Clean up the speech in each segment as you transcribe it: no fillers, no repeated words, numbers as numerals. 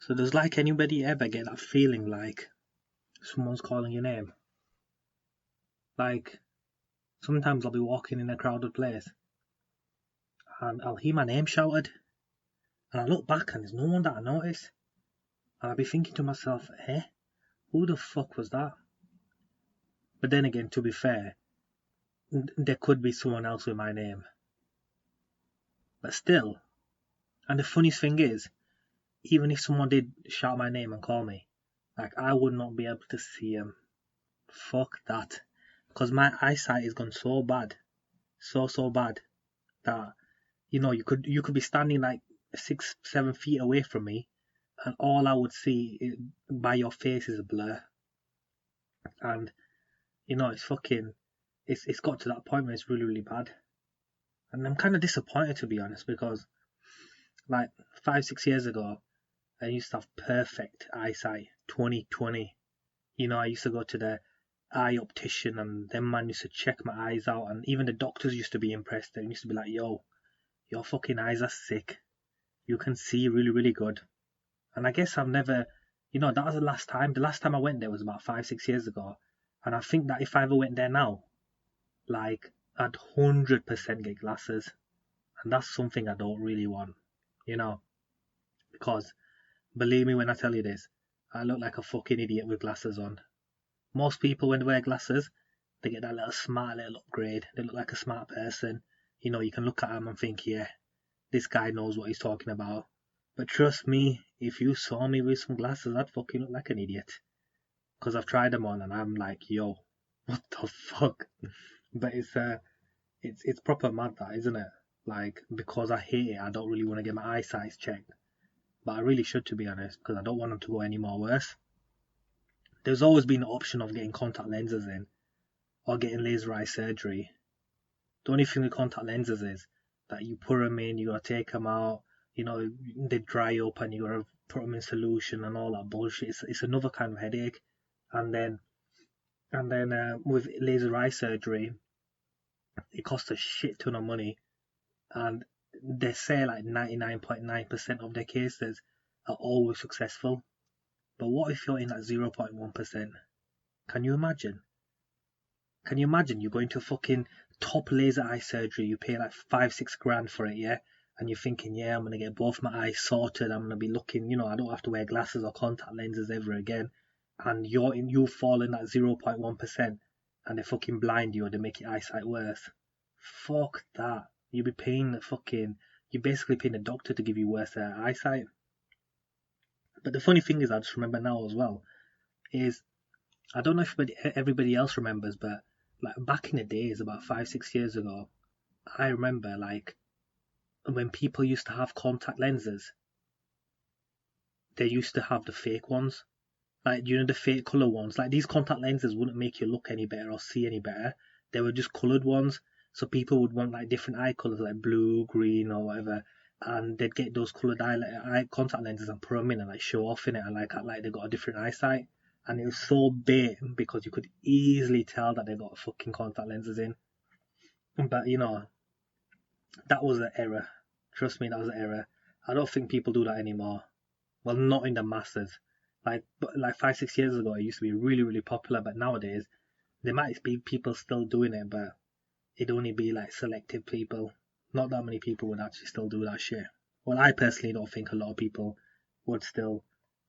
So does like anybody ever get that feeling like someone's calling your name? Like sometimes I'll be walking in a crowded place and I'll hear my name shouted and I look back and there's no one that I notice. And I'll be thinking to myself, who the fuck was that? But then again, to be fair, there could be someone else with my name. But still, and the funniest thing is, even if someone did shout my name and call me, like I would not be able to see him. Fuck that. Because my eyesight has gone so bad, so bad, that you could be standing like 6-7 feet away from me, and all I would see by your face is a blur. And it's got to that point where it's really bad, and I'm kind of disappointed, to be honest, because like 5-6 years ago I used to have perfect eyesight. 2020, I used to go to the eye optician and them man used to check my eyes out, and even the doctors used to be impressed. They used to be like, yo, your fucking eyes are sick, you can see really good. And I guess I've never, that was the last time I went there was about 5-6 years ago, and I think that if I ever went there now, like I'd 100% get glasses, and that's something I don't really want, because believe me when I tell you this, I look like a fucking idiot with glasses on. Most people, when they wear glasses, they get that little smart little upgrade. They look like a smart person. You can look at them and think, yeah, this guy knows what he's talking about. But trust me, if you saw me with some glasses, I'd fucking look like an idiot. Because I've tried them on and I'm like, yo, what the fuck? But it's proper mad, that, isn't it? Like, because I hate it, I don't really want to get my eyesight checked. But I really should, to be honest, because I don't want them to go any more worse. There's always been the option of getting contact lenses in, or getting laser eye surgery. The only thing with contact lenses is that you put them in, you gotta take them out, they dry up and you gotta put them in solution and all that bullshit. It's another kind of headache. And then with laser eye surgery, it costs a shit ton of money, and they say like 99.9% of their cases are always successful. But what if you're in that 0.1%? Can you imagine? You're going to fucking top laser eye surgery, you pay like 5-6 grand for it, yeah? And you're thinking, yeah, I'm going to get both my eyes sorted, I'm going to be looking, I don't have to wear glasses or contact lenses ever again. And you fall in that 0.1%, and they fucking blind you or they make your eyesight worse. Fuck that. You'll be paying you're basically paying a doctor to give you worse eyesight. But the funny thing is, I just remember now as well, is I don't know if everybody else remembers, but like back in the days, about 5-6 years ago, I remember like when people used to have contact lenses, they used to have the fake ones, like the fake color ones. Like these contact lenses wouldn't make you look any better or see any better. They were just colored ones, so people would want like different eye colors, like blue, green, or whatever, and they'd get those colored eye contact lenses and put them in and like show off in it and like they got a different eyesight. And it was so bait because you could easily tell that they got fucking contact lenses in. But that was an error. Trust me, that was an error. I don't think people do that anymore. Well, not in the masses. Like 5-6 years ago, it used to be really popular, but nowadays there might be people still doing it, but it'd only be like selective people. Not that many people would actually still do that shit. Well, I personally don't think a lot of people would still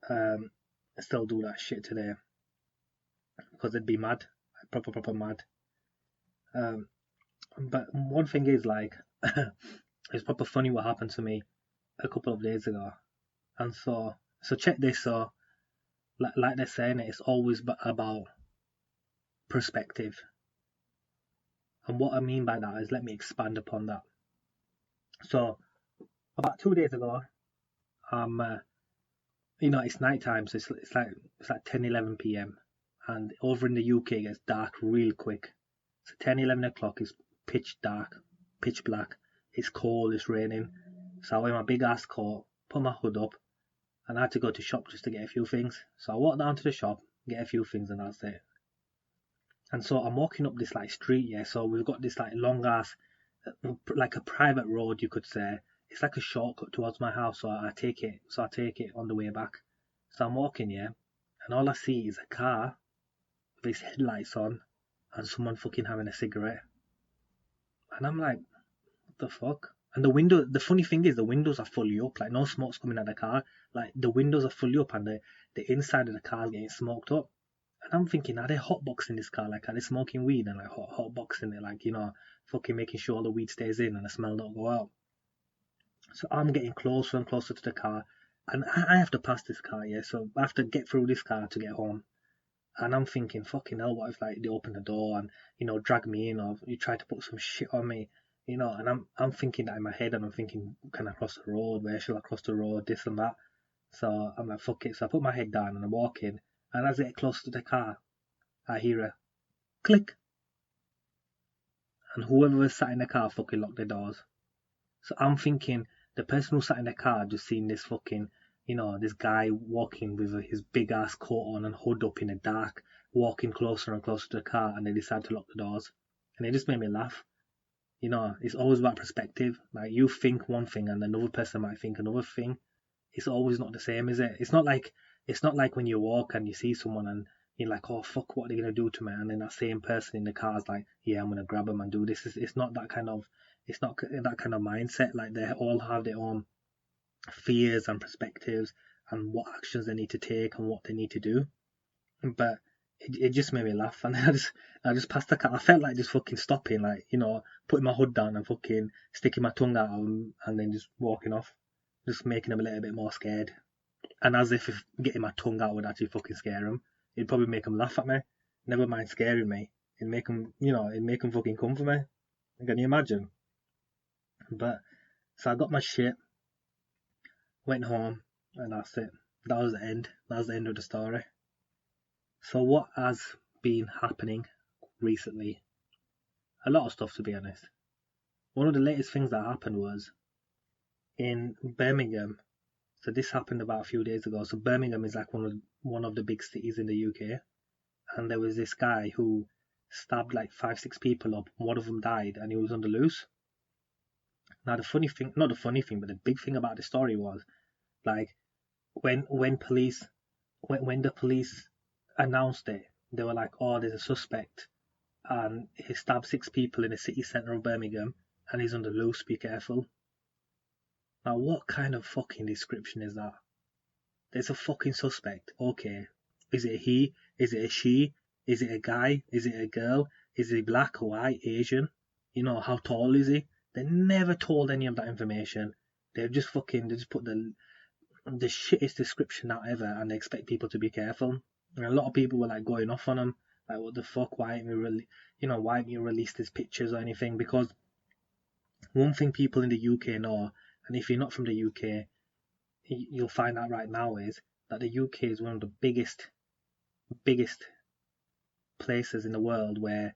do that shit today, because they'd be mad, like proper mad. But one thing is, like, it's proper funny what happened to me a couple of days ago. And so check this. So like they're saying, it's always about perspective. And what I mean by that is, let me expand upon that. So about 2 days ago, it's night time, so it's like 10-11 p.m. and over in the UK it gets dark real quick. So 10-11 o'clock is pitch dark, pitch black. It's cold, it's raining. So I wear my big ass coat, put my hood up, and I had to go to shop just to get a few things. So I walked down to the shop, get a few things, and that's it. And so I'm walking up this like street, yeah. So we've got this like long ass, like a private road, you could say. It's like a shortcut towards my house, so I take it on the way back. So I'm walking, yeah, and all I see is a car with its headlights on and someone fucking having a cigarette. And I'm like, what the fuck? And the funny thing is, the windows are fully up, like no smoke's coming out of the car. Like the windows are fully up and the inside of the car is getting smoked up. And I'm thinking, are they hotboxing this car? Like, are they smoking weed and like hotboxing it? Like, fucking making sure all the weed stays in and the smell don't go out. So I'm getting closer and closer to the car. And I have to pass this car, yeah. So I have to get through this car to get home. And I'm thinking, fucking hell, what if like they open the door and drag me in, or you try to put some shit on me, And I'm thinking that in my head, and I'm thinking, can I cross the road? Where shall I cross the road? This and that. So I'm like, fuck it. So I put my head down and I'm walking. And as I get close to the car, I hear a click, and whoever was sat in the car fucking locked the doors. So I'm thinking the person who sat in the car just seen this fucking, this guy walking with his big ass coat on and hood up in the dark, walking closer and closer to the car, and they decide to lock the doors. And it just made me laugh. It's always about perspective. Like you think one thing and another person might think another thing. It's always not the same, is it? It's not like when you walk and you see someone and you're like, oh fuck, what are they gonna do to me? And then that same person in the car is like, yeah, I'm gonna grab them and do this. It's not that kind of mindset. Like they all have their own fears and perspectives and what actions they need to take and what they need to do. But it just made me laugh, and I just passed the car. I felt like just fucking stopping, like putting my hood down and fucking sticking my tongue out and then just walking off, just making them a little bit more scared. And as if getting my tongue out would actually fucking scare them, it'd probably make them laugh at me. Never mind scaring me, it'd make them fucking come for me. Can you imagine? But so I got my shit, went home, and that's it. That was the end. That was the end of the story. So what has been happening recently? A lot of stuff, to be honest. One of the latest things that happened was in Birmingham. So this happened about a few days ago. So Birmingham is like one of the big cities in the UK, and there was this guy who stabbed like 5-6 people up. One of them died, and he was on the loose. Now the funny thing, not the funny thing, but the big thing about the story was, like, when the police announced it, they were like, oh, there's a suspect and he stabbed 6 people in the city centre of Birmingham and he's on the loose, be careful. Now what kind of fucking description is that? There's a fucking suspect. Okay, is it a he? Is it a she? Is it a guy? Is it a girl? Is he black, white, Asian? How tall is he? They never told any of that information. They just put the shittest description out ever, and they expect people to be careful. And a lot of people were like going off on him, like, what the fuck? Why haven't you released his pictures or anything? Because one thing people in the UK know, and if you're not from the UK, you'll find out right now, is that the UK is one of the biggest places in the world where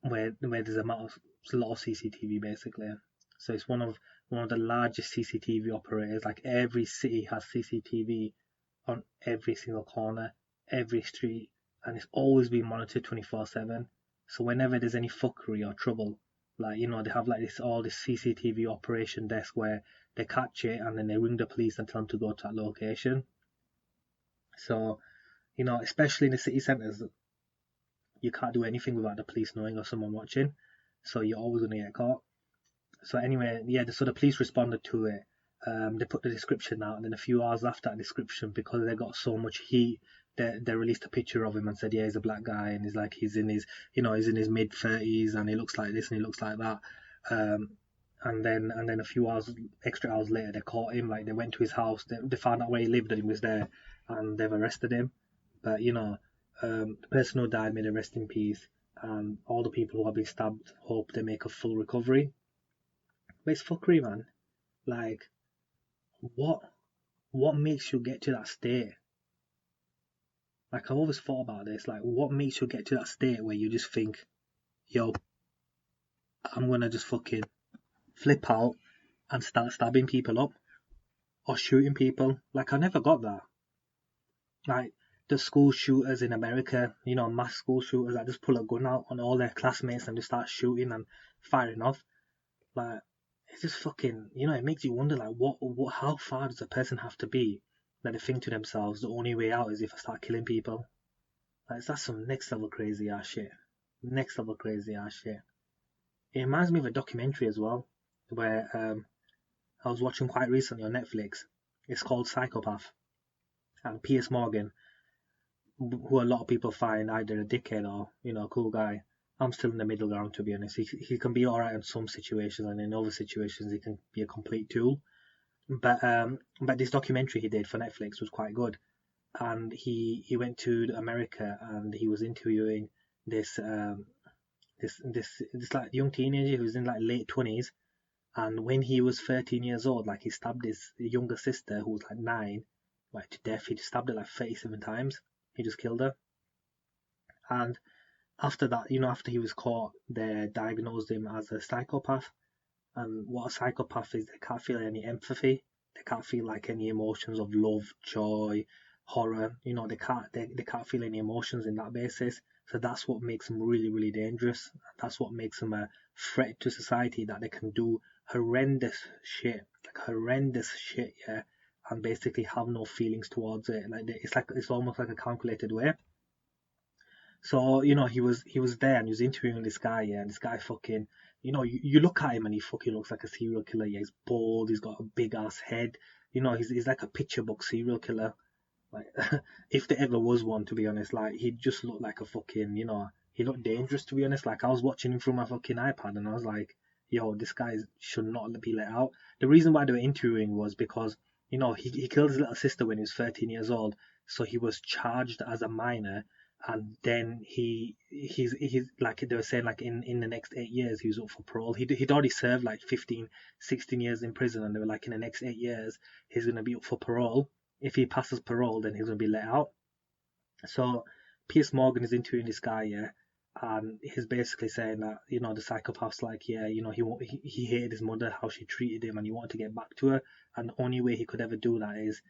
there's a lot of CCTV, basically. So it's one of the largest CCTV operators. Like every city has CCTV on every single corner, every street, and it's always been monitored 24/7. So whenever there's any fuckery or trouble, like they have like this CCTV operation desk where they catch it and then they ring the police and tell them to go to that location. So especially in the city centres, you can't do anything without the police knowing or someone watching. So you're always gonna get caught. So anyway, yeah, so the police responded to it. They put the description out, and then a few hours after that description, because they got so much heat, they released a picture of him and said, yeah, he's a black guy, and he's in his mid-30s, and he looks like this and he looks like that. And then a few extra hours later, they caught him. Like, they went to his house, they found out where he lived, and he was there, and they've arrested him. But the person who died, may they rest in peace, and all the people who have been stabbed, hope they make a full recovery. But it's fuckery, man. Like, what makes you get to that state? Like, I've always thought about this. Like, what makes you get to that state where you just think, yo, I'm gonna just fucking flip out and start stabbing people up or shooting people? Like, I never got that. Like, the school shooters in America, mass school shooters that just pull a gun out on all their classmates and just start shooting and firing off. Like, it's just fucking, it makes you wonder, like, how far does a person have to be that they think to themselves, the only way out is if I start killing people. Like, that's some next level crazy ass shit. Next level crazy ass shit. It reminds me of a documentary as well, where I was watching quite recently on Netflix. It's called Psychopath. And Piers Morgan, who a lot of people find either a dickhead or, a cool guy. I'm still in the middle ground, to be honest. He can be alright in some situations, and in other situations he can be a complete tool. But this documentary he did for Netflix was quite good. And he went to America, and he was interviewing this this like young teenager who was in like late 20s. And when he was 13 years old, like, he stabbed his younger sister, who was like 9, like, to death. He just stabbed her like 37 times. He just killed her. And after that, after he was caught, they diagnosed him as a psychopath. And what a psychopath is, they can't feel any empathy. They can't feel like any emotions of love, joy, horror. They can't feel any emotions in that basis. So that's what makes them really, really dangerous. That's what makes them a threat to society, that they can do horrendous shit, yeah, and basically have no feelings towards it. It's almost like a calculated way. So, he was there, and he was interviewing this guy, yeah, and this guy fucking, you look at him and he fucking looks like a serial killer. Yeah, he's bald, he's got a big ass head. He's like a picture book serial killer. Like, if there ever was one, to be honest, like, he just looked like a fucking, he looked dangerous, to be honest. Like, I was watching him through my fucking iPad, and I was like, yo, this guy should not be let out. The reason why they were interviewing was because, he killed his little sister when he was 13 years old, so he was charged as a minor. And then he's like, they were saying, like, in the next 8 years he was up for parole. He'd already served like 15, 16 years in prison, and they were like, in the next 8 years he's going to be up for parole. If he passes parole, then he's going to be let out. So Piers Morgan is interviewing this guy, yeah, and he's basically saying that, the psychopath's like, yeah, he hated his mother, how she treated him, and he wanted to get back to her, and the only way he could ever do that is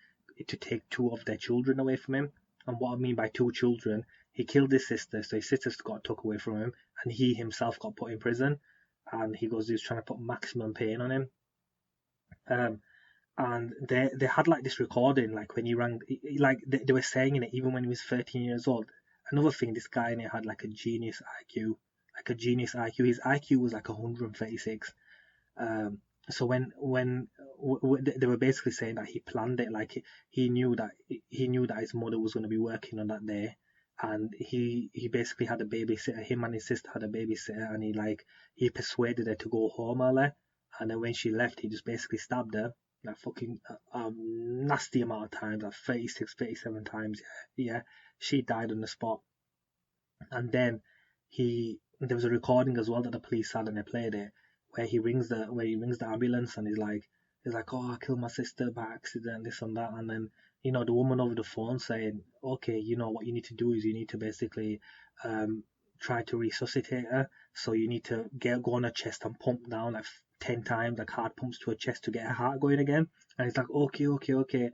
to take 2 of their children away from him. And what I mean by 2 children, he killed his sister, so his sister got took away from him, and he himself got put in prison. And he was trying to put maximum pain on him. Um, and they had like this recording, like, when he rang, like, they were saying in it, even when he was 13 years old. Another thing, this guy in it had like a genius IQ, like a genius IQ. His IQ was like 136. So when they were basically saying that he planned it, like, he knew that his mother was going to be working on that day, and he basically had a babysitter. Him and his sister had a babysitter, and he persuaded her to go home early, and then when she left, he just basically stabbed her like fucking nasty amount of times, like 36, 37 times. Yeah, she died on the spot. And then there was a recording as well that the police had, and they played it, where he rings the ambulance, and he's like, oh, I killed my sister by accident, this and that. And then, the woman over the phone saying, okay, what you need to do is you need to basically try to resuscitate her. So you need to go on her chest and pump down like 10 times, like hard pumps to her chest, to get her heart going again. And he's like, okay.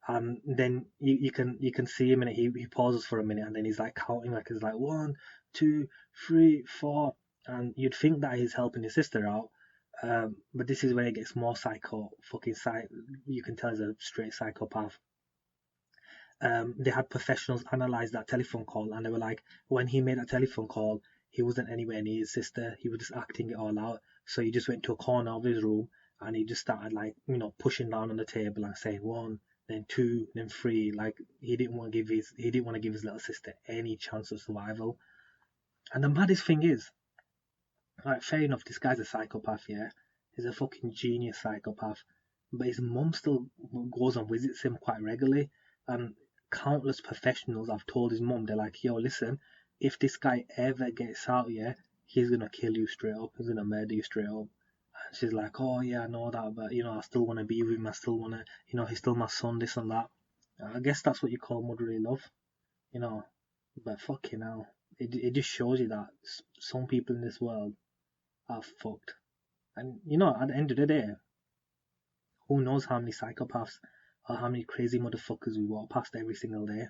Then you can see him, and he pauses for a minute, and then he's like counting, like, it's like 1, 2, 3, 4, and you'd think that he's helping his sister out, but this is where it gets more you can tell he's a straight psychopath. They had professionals analyze that telephone call, and they were like, when he made that telephone call, he wasn't anywhere near his sister. He was just acting it all out. So he just went to a corner of his room, and he just started, like, pushing down on the table and saying 1, then 2, then 3. Like, he didn't want to give his little sister any chance of survival. And the maddest thing is, like, fair enough, this guy's a psychopath, yeah. He's a fucking genius psychopath. But his mum still goes and visits him quite regularly. And countless professionals have told his mum, they're like, yo, listen, if this guy ever gets out, yeah, he's gonna kill you straight up. He's gonna murder you straight up. And she's like, oh yeah, I know that, but I still want to be with him. I still want to, he's still my son, this and that. I guess that's what you call motherly love, you know. But fucking hell, it just shows you that some people in this world are fucked. And at the end of the day, who knows how many psychopaths or how many crazy motherfuckers we walk past every single day.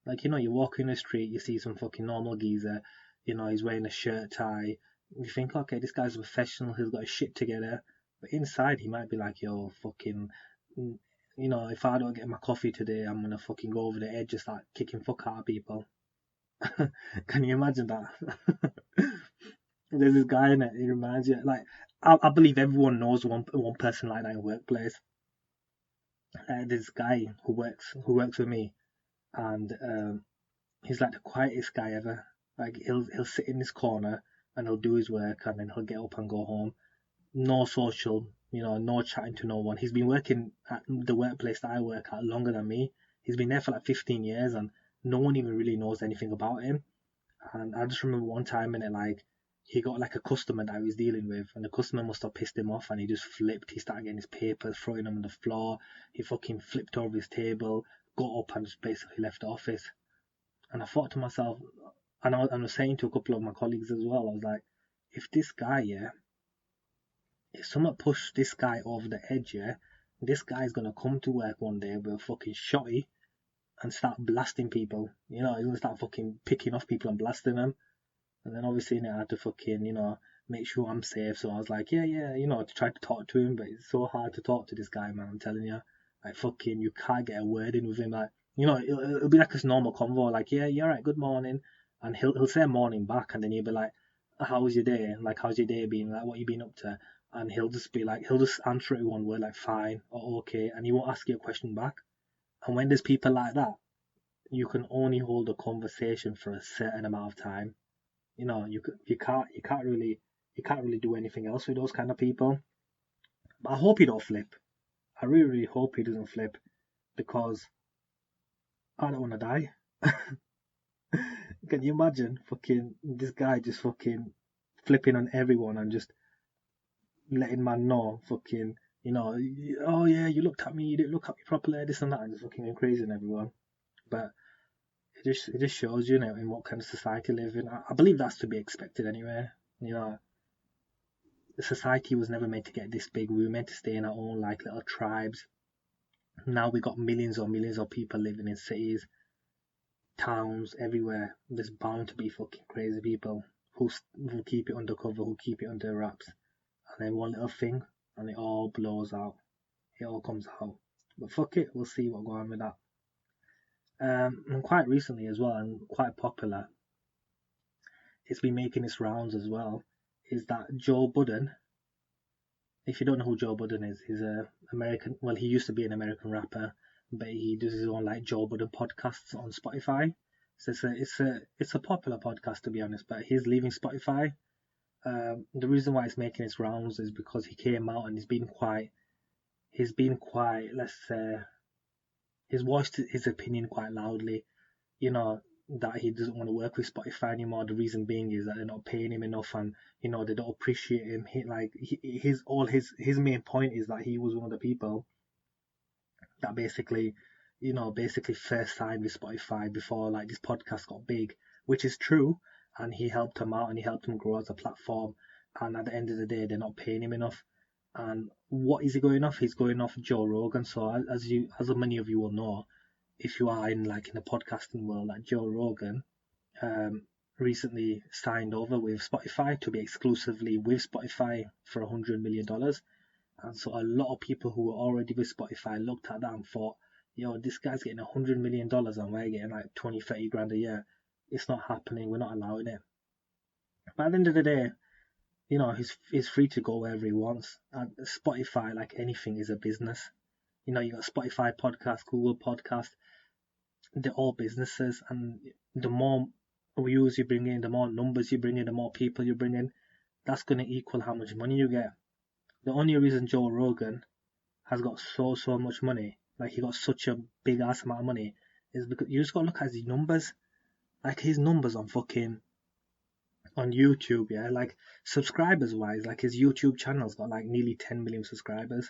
Like, you walk in the street, you see some fucking normal geezer, he's wearing a shirt, tie. You think, okay, this guy's a professional, he's got his shit together. But inside, he might be like, yo, fucking, if I don't get my coffee today, I'm gonna fucking go over the edge and start kicking fuck out of people. Can you imagine that? There's this guy in it. He reminds you, like, I believe everyone knows one person like that in workplace. This guy who works with me, and he's like the quietest guy ever. Like he'll sit in this corner and he'll do his work and then he'll get up and go home. No social, no chatting to no one. He's been working at the workplace that I work at longer than me. He's been there for like 15 years and no one even really knows anything about him. And I just remember one time in it, like, he got like a customer that he was dealing with, and the customer must have pissed him off, and he just flipped. He started getting his papers, throwing them on the floor. He fucking flipped over his table, got up, and just basically left the office. And I thought to myself, and I was saying to a couple of my colleagues as well, I was like, if this guy, yeah, if someone pushed this guy over the edge, yeah, this guy's gonna come to work one day with a fucking shotty and start blasting people. He's gonna start fucking picking off people and blasting them. And then obviously I had to fucking, make sure I'm safe. So I was like, yeah, to try to talk to him, but it's so hard to talk to this guy, man. I'm telling you, like, fucking, you can't get a word in with him. Like, it'll be like this normal convo, like, yeah, you're right, good morning, and he'll say morning back, and then you'll be like, how was your day? Like, how's your day been? Like, what you been up to? And he'll just be like, he'll just answer it in one word, like fine or okay, and he won't ask you a question back. And when there's people like that, you can only hold a conversation for a certain amount of time. You can't really do anything else with those kind of people. But I hope he don't flip. I really, really hope he doesn't flip, because I don't want to die. Can you imagine fucking this guy just fucking flipping on everyone and just letting man know fucking, oh yeah, you looked at me, you didn't look at me properly, this and that, and just fucking going crazy on everyone. But it just shows you, in what kind of society we live in. I believe that's to be expected anyway. The society was never meant to get this big. We were meant to stay in our own like little tribes. Now we got millions or millions of people living in cities, towns, everywhere. There's bound to be fucking crazy people who keep it undercover, who keep it under wraps. And then one little thing, and it all blows out. It all comes out. But fuck it, we'll see what goes on with that. And quite recently as well, and quite popular, it's been making its rounds as well, is that Joe Budden. If you don't know who Joe Budden is, he's a American. Well, he used to be an American rapper, but he does his own like Joe Budden podcasts on Spotify. So it's a popular podcast, to be honest. But he's leaving Spotify. The reason why it's making its rounds is because he came out and he's been quite. Let's say, he's voiced his opinion quite loudly. That he doesn't want to work with Spotify anymore. The reason being is that they're not paying him enough, and they don't appreciate him. His main point is that he was one of the people that basically first signed with Spotify before like this podcast got big, which is true, and he helped him out and he helped him grow as a platform. And at the end of the day, they're not paying him enough. And what is he going off? He's going off Joe Rogan. So as many of you will know, if you are in the podcasting world, like Joe Rogan recently signed over with Spotify to be exclusively with Spotify for $100 million. And so a lot of people who were already with Spotify looked at that and thought, this guy's getting $100 million and we're getting like 20, 30 grand a year. It's not happening. We're not allowing it. But at the end of the day, he's free to go wherever he wants. And Spotify, like anything, is a business. You got Spotify podcast, Google podcast. They're all businesses, and the more views you bring in, the more numbers you bring in, the more people you bring in, that's going to equal how much money you get. The only reason Joe Rogan has got so much money, like he got such a big ass amount of money, is because you just got to look at his numbers. Like his numbers on YouTube, yeah, like subscribers wise, like his YouTube channel's got like nearly 10 million subscribers.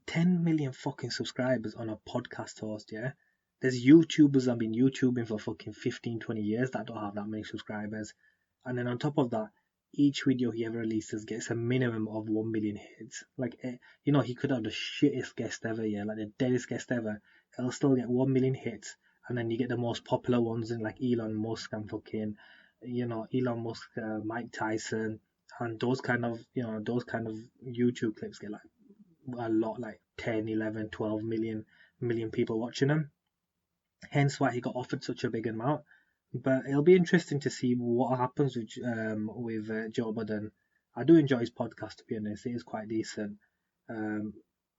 10 million fucking subscribers on a podcast host, yeah. There's YouTubers that have been YouTubing for fucking 15, 20 years that don't have that many subscribers. And then on top of that, each video he ever releases gets a minimum of 1 million hits. Like, he could have the shittest guest ever, yeah, like the deadest guest ever. It'll still get 1 million hits. And then you get the most popular ones in like Elon Musk and fucking, Elon Musk, Mike Tyson, and those kind of YouTube clips get like a lot, like 10, 11, 12 million people watching him. Hence why he got offered such a big amount. But it'll be interesting to see what happens with Joe Budden. I do enjoy his podcast, to be honest. It is quite decent. Um,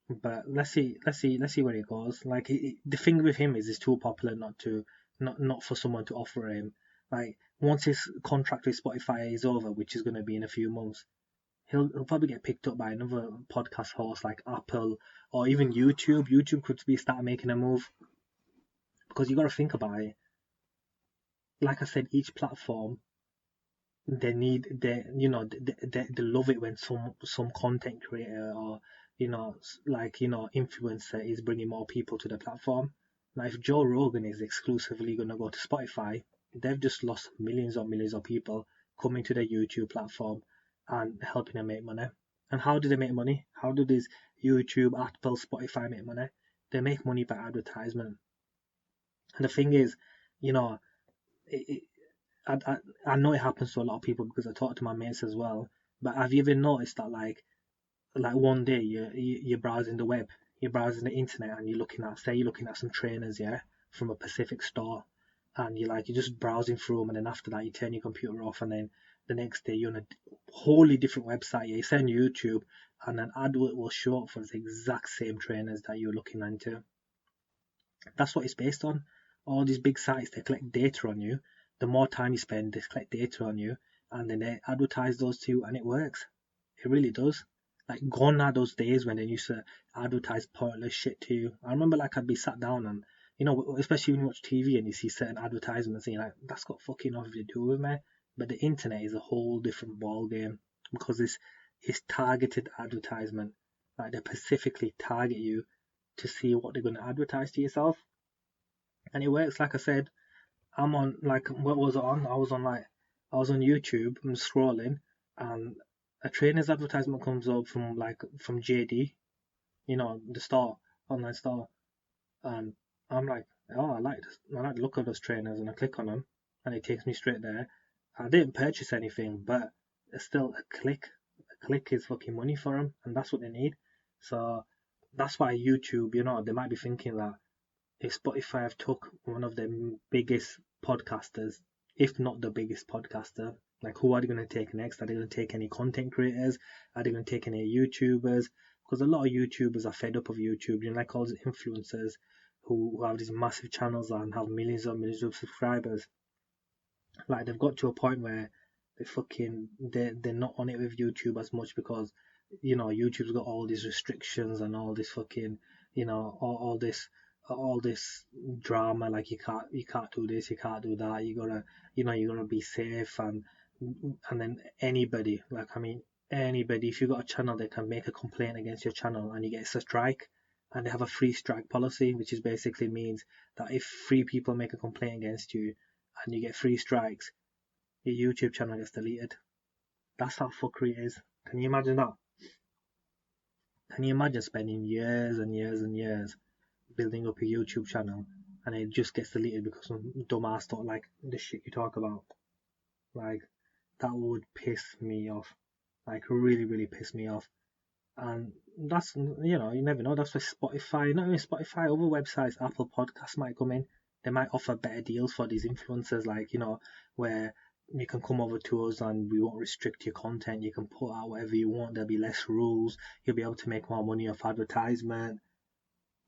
but let's see where it goes. Like the thing with him is he's too popular not for someone to offer him. Like once his contract with Spotify is over, which is going to be in a few months, he'll probably get picked up by another podcast host like Apple or even YouTube. YouTube could be start making a move, because you got to think about it. Like I said, each platform, they love it when some content creator or influencer is bringing more people to the platform. Now if Joe Rogan is exclusively going to go to Spotify, they've just lost millions or millions of people coming to their YouTube platform and helping them make money. And how do they make money? How do these YouTube, Apple, Spotify make money? They make money by advertisement. And the thing is, it, I know it happens to a lot of people because I talk to my mates as well. But have you ever noticed that like one day you're browsing the web, you're browsing the internet, and you're looking at some trainers, yeah, from a Pacific store, and you're just browsing through them, and then after that you turn your computer off, and then the next day you're on a wholly different website. Yeah, you send YouTube, and an advert will show up for the exact same trainers that you're looking into. That's what it's based on. All these big sites, they collect data on you. The more time you spend, they collect data on you, and then they advertise those to you, and it works. It really does. Like, gone are those days when they used to advertise pointless shit to you. I remember, I'd be sat down and, especially when you watch TV and you see certain advertisements and you're like, that's got fucking nothing to do with me. But the internet is a whole different ball game, because it's targeted advertisement. Like, they specifically target you to see what they're going to advertise to yourself. And it works. Like I said, I'm on, what was it on? I was on YouTube, I'm scrolling, and a trainer's advertisement comes up from JD, the store, online store, and I'm like, oh, I like the look of those trainers, and I click on them, and it takes me straight there. I didn't purchase anything, but it's still a click. A click is fucking money for them, and that's what they need. So that's why YouTube, they might be thinking that if Spotify have took one of the biggest podcasters, if not the biggest podcaster, who are they going to take next? Are they going to take any content creators? Are they going to take any YouTubers? Because a lot of YouTubers are fed up of YouTube, all these influencers who have these massive channels and have millions and millions of subscribers. They've got to a point where they're not on it with YouTube as much, because YouTube's got all these restrictions and all this fucking all this drama, you can't do this, you can't do that, you gotta be safe, and then anybody, if you got a channel, they can make a complaint against your channel and you get a strike. And they have a free strike policy, which is basically means that if 3 people make a complaint against you and you get 3 strikes, your YouTube channel gets deleted. That's how fuckery it is. Can you imagine that? Can you imagine spending years and years and years building up a YouTube channel and it just gets deleted because some dumbass don't like the shit you talk about? That would piss me off. Really, really piss me off. And that's, you never know. That's why Spotify, not even Spotify, other websites, Apple Podcasts might come in. They might offer better deals for these influencers, where you can come over to us and we won't restrict your content. You can put out whatever you want. There'll be less rules. You'll be able to make more money off advertisement.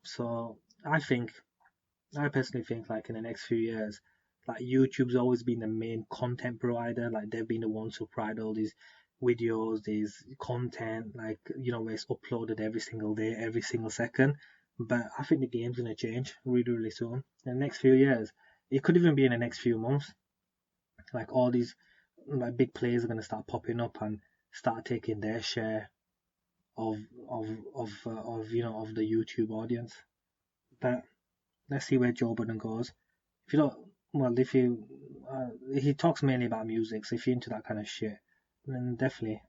So I personally think in the next few years, YouTube's always been the main content provider. They've been the ones who provide all these videos, these content, where it's uploaded every single day, every single second. But I think the game's gonna change really, really soon. In the next few years, it could even be in the next few months. All these big players are gonna start popping up and start taking their share of the YouTube audience. But let's see where Joe Budden goes. He talks mainly about music, so if you're into that kind of shit, then definitely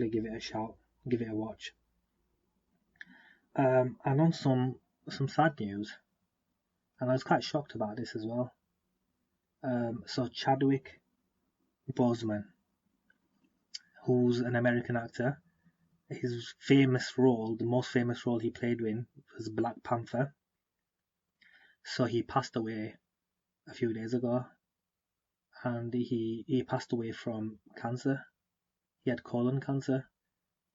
give it a shout, give it a watch. And on some sad news, and I was quite shocked about this as well. So Chadwick Boseman, who's an American actor, his famous role, the most famous role he played in, was Black Panther. So he passed away a few days ago, and he passed away from cancer. He had colon cancer,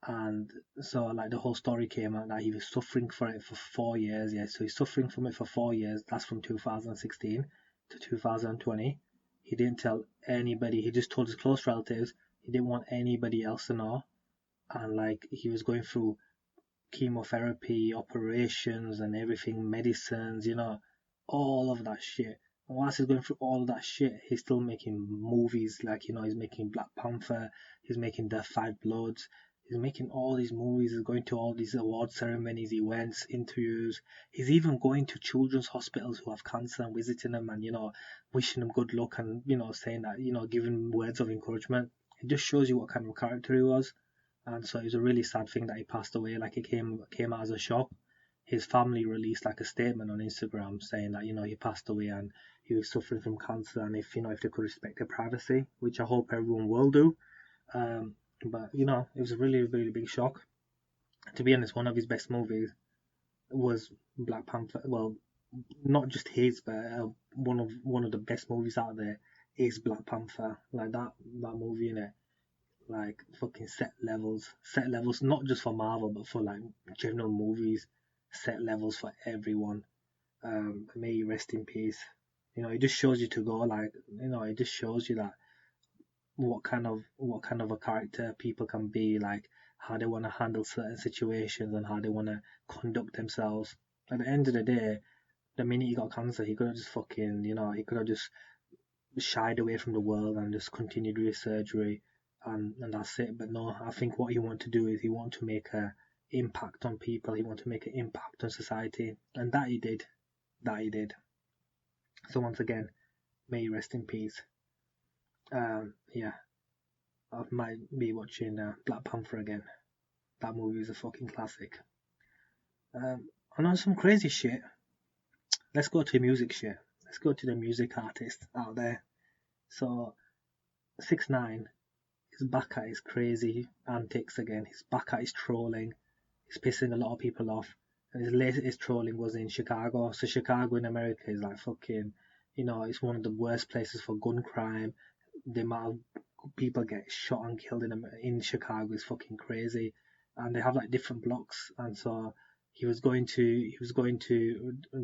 and so like the whole story came out that he was suffering for it for 4 years. Yeah, so he's suffering from it for 4 years. That's from 2016 to 2020. He didn't tell anybody. He just told his close relatives. He didn't want anybody else to know. And like he was going through chemotherapy, operations, and everything, medicines, all of that shit. And whilst he's going through all of that shit, he's still making movies. Like, he's making Black Panther, he's making The Five Bloods, he's making all these movies, he's going to all these award ceremonies, events, interviews. He's even going to children's hospitals who have cancer and visiting them and, wishing them good luck and, saying that, giving words of encouragement. It just shows you what kind of character he was. And so it was a really sad thing that he passed away. Like, it came out as a shock. His family released like a statement on Instagram saying that he passed away and he was suffering from cancer, and if they could respect their privacy, which I hope everyone will do. But it was a really, really big shock. To be honest, one of his best movies was Black Panther. Well, not just his, but one of the best movies out there is Black Panther. Like that movie in it. Like fucking set levels, not just for Marvel but for like general movies, set levels for everyone. May you rest in peace. It just shows you to go, like, it just shows you that what kind of a character people can be, like how they want to handle certain situations and how they want to conduct themselves. At the end of the day, the minute he got cancer, he could have just fucking, he could have just shied away from the world and just continued with his surgery, and that's it. But no, I think what he wanted to do is he wanted to make an impact on people. He wanted to make an impact on society, and that he did. So once again, may he rest in peace. Yeah, I might be watching Black Panther again. That movie is a fucking classic. And on some crazy shit, let's go to music shit. Let's go to the music artists out there. So 6ix9ine is back at his crazy antics again. He's back at his trolling. He's pissing a lot of people off. And his latest trolling was in Chicago. So Chicago in America is like fucking, it's one of the worst places for gun crime. The amount of people get shot and killed in Chicago is fucking crazy. And they have like different blocks. And so he was going to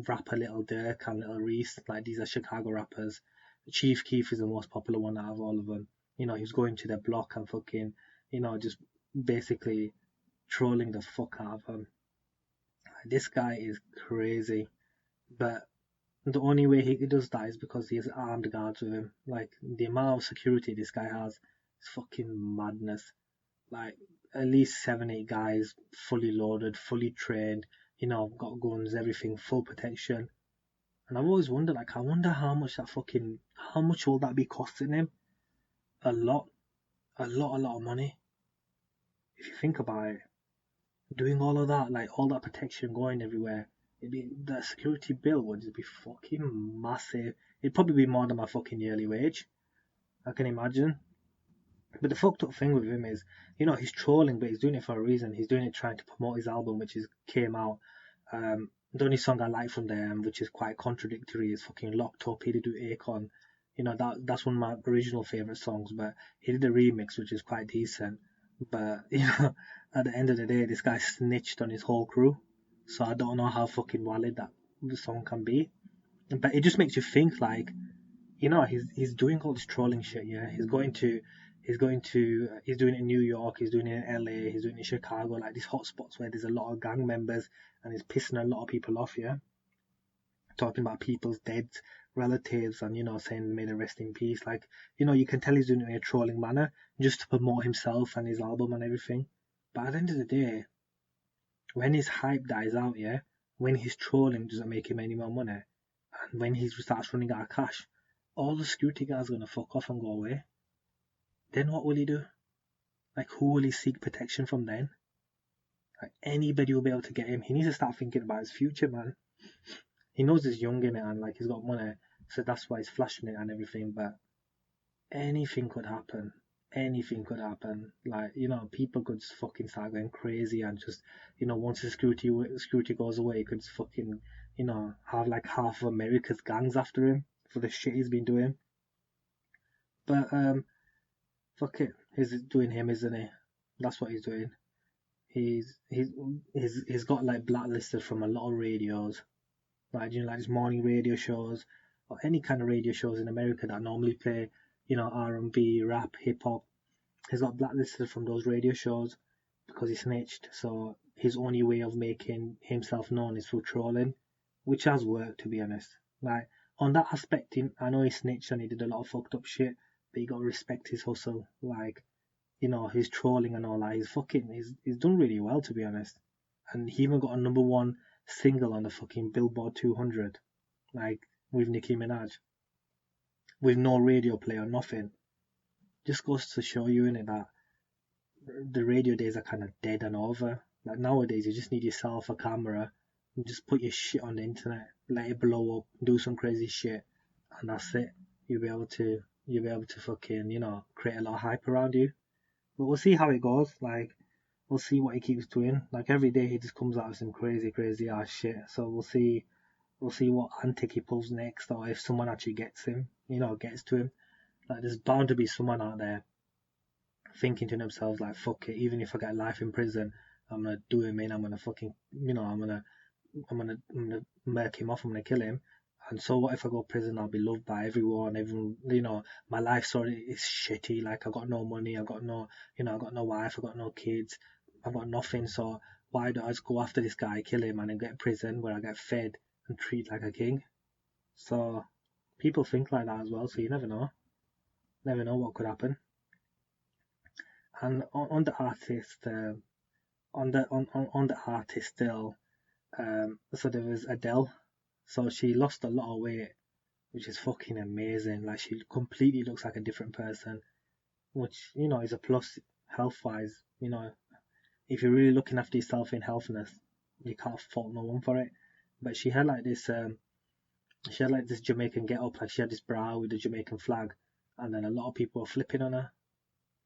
rap a Little Dirk and Little Reese. Like, these are Chicago rappers. Chief Keef is the most popular one out of all of them. He was going to their block and fucking, just basically trolling the fuck out of them. This guy is crazy, but the only way he does that is because he has armed guards with him. Like, the amount of security this guy has is fucking madness. Like, at least 7-8 guys, fully loaded, fully trained, got guns, everything, full protection. And I've always wondered, like, I wonder how much will that be costing him? A lot of money. If you think about it, doing all of that, like all that protection going everywhere, the security bill would just be fucking massive. It'd probably be more than my fucking yearly wage, I can imagine. But the fucked up thing with him is, he's trolling, but he's doing it for a reason. He's doing it trying to promote his album, which came out. The only song I like from them, which is quite contradictory, is fucking Locked Up. He did do Akon. That's one of my original favourite songs, but he did a remix which is quite decent. But at the end of the day, this guy snitched on his whole crew, so I don't know how fucking valid that the song can be. But it just makes you think, like, he's doing all this trolling shit. Yeah, he's doing it in New York, he's doing it in LA, he's doing it in Chicago, like these hot spots where there's a lot of gang members, and he's pissing a lot of people off. Yeah, talking about people's dead relatives and saying may they rest in peace. Like, you can tell he's doing it in a trolling manner just to promote himself and his album and everything. But at the end of the day, when his hype dies out, yeah, when his trolling doesn't make him any more money, and when he starts running out of cash, all the security guards are gonna fuck off and go away. Then what will he do? Like, who will he seek protection from then? Like, anybody will be able to get him. He needs to start thinking about his future, man. He knows he's young in it and like he's got money, so that's why he's flashing it and everything. But anything could happen. anything could happen. Like, people could just fucking start going crazy and just, once the security goes away, you could just fucking, have like half of America's gangs after him for the shit he's been doing. But fuck it, he's doing him, isn't he? That's what he's doing. He's he's he's got like blacklisted from a lot of radios, like like these morning radio shows or any kind of radio shows in America that normally play, R&B, rap, hip hop. He's got blacklisted from those radio shows because he snitched. So his only way of making himself known is through trolling, which has worked, to be honest. Like on that aspect, I know he snitched and he did a lot of fucked up shit, but you gotta respect his hustle. Like, his trolling and all that. He's done really well, to be honest. And he even got a number one single on the fucking Billboard 200, like with Nicki Minaj, with no radio play or nothing. Just goes to show you in it that the radio days are kind of dead and over. Like nowadays, you just need yourself, a camera, and just put your shit on the internet, let it blow up, do some crazy shit, and that's it. You'll be able to fucking create a lot of hype around you. But we'll see how it goes. Like we'll see what he keeps doing. Like every day he just comes out with some crazy ass shit. So we'll see what antic he pulls next, or if someone actually gets him, gets to him. Like there's bound to be someone out there thinking to themselves like, fuck it, even if I get life in prison, I'm gonna do him in. I'm gonna fucking, I'm gonna murk him off. I'm gonna kill him. And so what if I go to prison? I'll be loved by everyone. Everyone, my life story is shitty. Like I got no money. I got no, I got no wife. I got no kids. I've got nothing. So why do I just go after this guy, kill him, and then get prison where I get fed and treated like a king? So people think like that as well. So you never know. Never know what could happen. And on the artist, on the artist still, so there was Adele. So she lost a lot of weight, which is fucking amazing. Like she completely looks like a different person, which is a plus health wise. If you're really looking after yourself in healthiness, you can't fault no one for it. But she had like this Jamaican get up, like she had this bra with the Jamaican flag, and then a lot of people were flipping on her.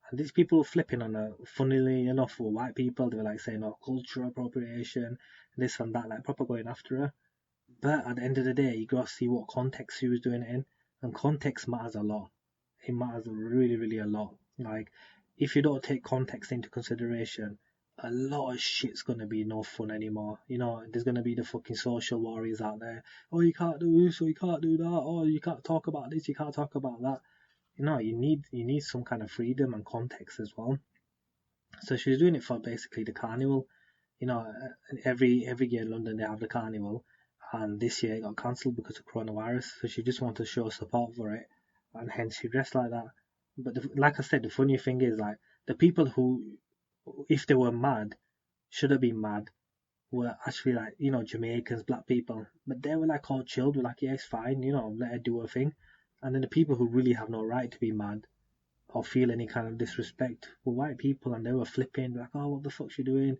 And these people were flipping on her, funnily enough, were white people. They were like saying, "Oh, cultural appropriation, this and that," like proper going after her. But at the end of the day, you gotta see what context she was doing it in, and context matters a lot. It matters really, really a lot. Like, if you don't take context into consideration, a lot of shit's gonna be no fun anymore. There's gonna be the fucking social warriors out there. Oh, you can't do this, or you can't do that. Oh, you can't talk about this, you can't talk about that. You need some kind of freedom and context as well. So she's doing it for basically the carnival. Every year in London they have the carnival, and this year it got cancelled because of coronavirus. So she just wanted to show support for it, and hence she dressed like that. But like I said, the funny thing is like the people who, if they were mad, should have been mad, were actually like Jamaicans, black people. But they were like all chilled, were like, yeah, it's fine, let her do her thing. And then the people who really have no right to be mad or feel any kind of disrespect were white people, and they were flipping like, oh, what the fuck's she doing?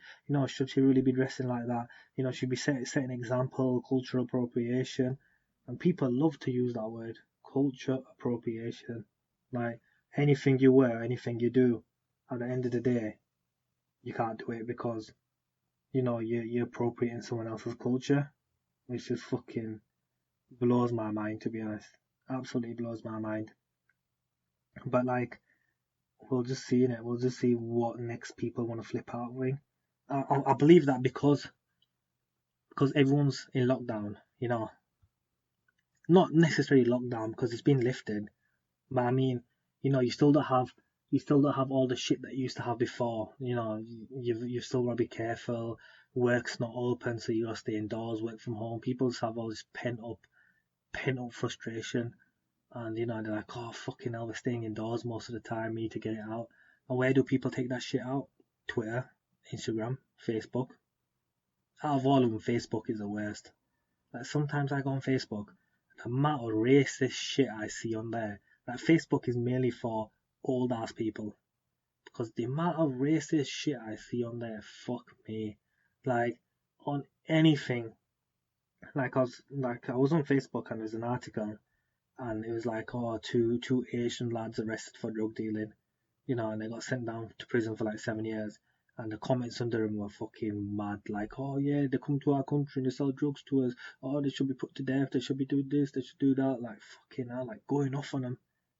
Should she really be dressing like that? Should be setting an example, cultural appropriation. And people love to use that word, culture appropriation. Like anything you wear, anything you do, at the end of the day, you can't do it because you're appropriating someone else's culture, which just fucking blows my mind, to be honest. Absolutely blows my mind. But like, we'll just see in it. We'll just see what next people want to flip out with. I believe that because everyone's in lockdown, not necessarily lockdown because it's been lifted, but I mean, you still don't have all the shit that you used to have before. You've still got to be careful. Work's not open, so you got to stay indoors, work from home. People just have all this pent up frustration. And they're like, oh fucking hell, we're staying indoors most of the time, we need to get it out. And where do people take that shit out? Twitter, Instagram, Facebook. Out of all of them, Facebook is the worst. Like sometimes I go on Facebook, the amount of racist shit I see on there. Like Facebook is mainly for old ass people. Because the amount of racist shit I see on there, fuck me. Like on anything. Like I was on Facebook and there's an article, and it was like, oh, two Asian lads arrested for drug dealing. and they got sent down to prison for like 7 years. And the comments under them were fucking mad, like, oh yeah, they come to our country and they sell drugs to us. Oh, they should be put to death. They should be doing this. They should do that. Like fucking hell, like going off on them,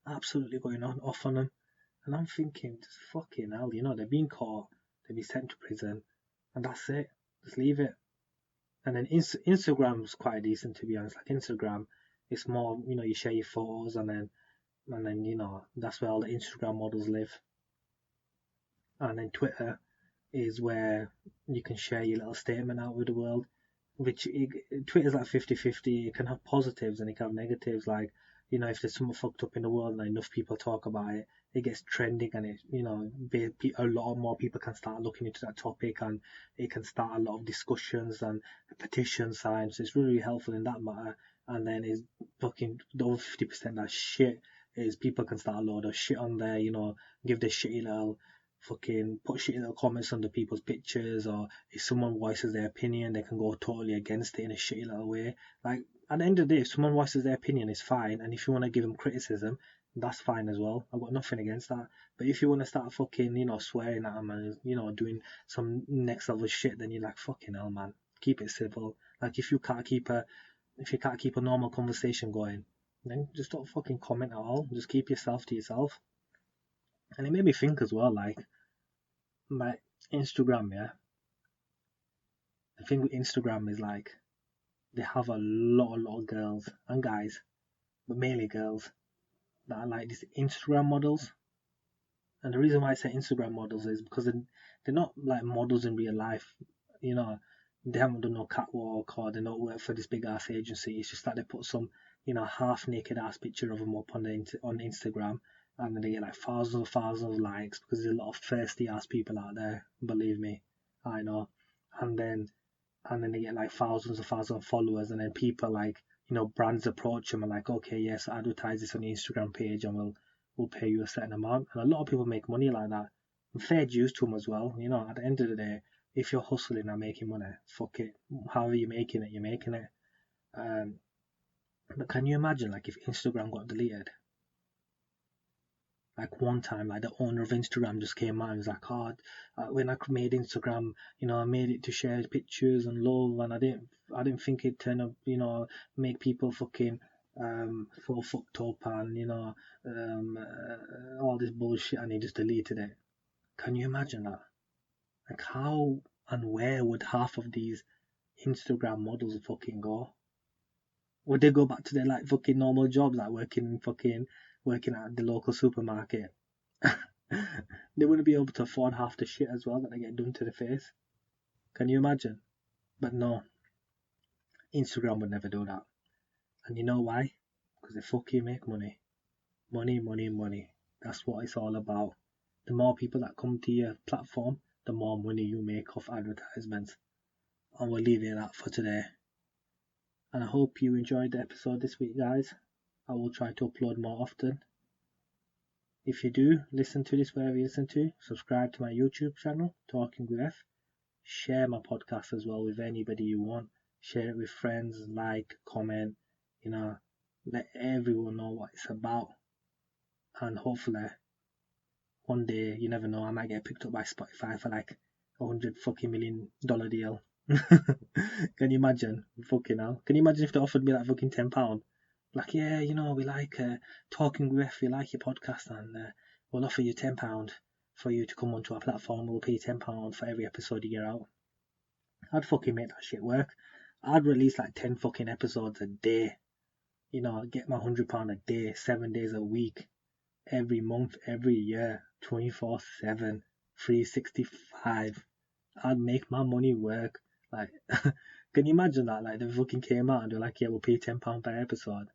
absolutely going on off on them. And I'm thinking, just fucking hell, they're being caught, they've been sent to prison, and that's it. Just leave it. And then Instagram's quite decent, to be honest. Like Instagram, it's more, you share your photos, and then that's where all the Instagram models live. And then Twitter is where you can share your little statement out with the world. Twitter's like 50-50. It can have positives and it can have negatives. Like, if there's something fucked up in the world and enough people talk about it, it gets trending, and a lot more people can start looking into that topic, and it can start a lot of discussions and petition signs. So it's really helpful in that matter. And then is fucking the over 50% that shit is people can start a load of shit on there, give this shitty little fucking put shit in the comments under people's pictures, or if someone voices their opinion, they can go totally against it in a shitty little way. Like, at the end of the day, if someone voices their opinion, it's fine, and if you want to give them criticism, that's fine as well. I've got nothing against that. But if you want to start fucking, swearing at them and, doing some next level shit, then you're like, fucking hell, man. Keep it civil. Like, if you can't keep a normal conversation going, then just don't fucking comment at all. Just keep yourself to yourself. And it made me think as well, like Instagram, yeah. The thing with Instagram is like they have a lot of girls and guys, but mainly girls, that are like these Instagram models. And the reason why I say Instagram models is because they're not like models in real life. They haven't done no catwalk, or they don't work for this big ass agency. It's just that they put some, half naked ass picture of them up on Instagram, and then they get like thousands of likes, because there's a lot of thirsty ass people out there. Believe me, I know. And then they get like thousands of followers, and then people like, brands approach them and like, okay, yes, advertise this on the Instagram page, and we'll pay you a certain amount. And a lot of people make money like that. And fair dues to them as well. At the end of the day, if you're hustling and making money, fuck it. However you're making it, you're making it. But can you imagine, like, if Instagram got deleted? Like one time, like the owner of Instagram just came out and was like, "Oh, when I made Instagram, I made it to share pictures and love, and I didn't think it'd turn up, make people fucking so fucked up, and all this bullshit," and he just deleted it. Can you imagine that? Like, how and where would half of these Instagram models fucking go? Would they go back to their like fucking normal jobs, like working at the local supermarket? They wouldn't be able to afford half the shit as well that they get done to the face. Can you imagine? But no, Instagram would never do that. And you know why? Because they fucking make money. Money, money, money. That's what it's all about. The more people that come to your platform, the more money you make off advertisements. And we'll leave it at that for today. And I hope you enjoyed the episode this week, guys. I will try to upload more often. If you do listen to this wherever you listen to, subscribe to my YouTube channel, Talking with F. Share my podcast as well with anybody you want. Share it with friends, like, comment, let everyone know what it's about. And hopefully, one day, you never know, I might get picked up by Spotify for like $100 fucking million deal. Can you imagine? Fucking hell. Can you imagine if they offered me like fucking £10? Like, yeah, we like Talking with F, we like your podcast, and we'll offer you £10 for you to come onto our platform. We'll pay you £10 for every episode you get out. I'd fucking make that shit work. I'd release like 10 fucking episodes a day. Get my £100 a day, 7 days a week, every month, every year, 24/7, 365. I'd make my money work. Like, can you imagine that? Like, they fucking came out and they're like, yeah, we'll pay £10 per episode.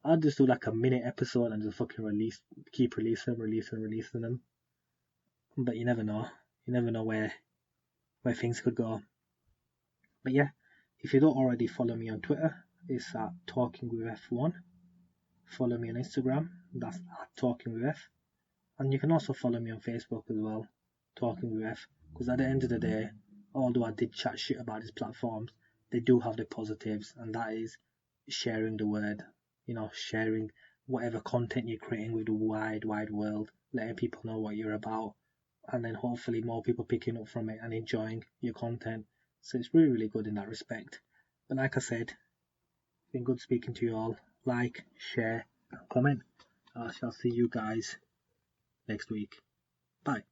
I'd just do like a minute episode and just fucking keep releasing them. But you never know. You never know where things could go. But yeah, if you don't already follow me on Twitter, it's at Talking with F1. Follow me on Instagram, that's at Talking with F. And you can also follow me on Facebook as well, Talking with F. Because at the end of the day, although I did chat shit about these platforms, they do have the positives, and that is sharing the word. Sharing whatever content you're creating with the wide world. letting people know what you're about, and then hopefully more people picking up from it and enjoying your content. So it's really, really good in that respect. But like I said, it's been good speaking to you all. Like, share, and comment. I shall see you guys next week. Bye.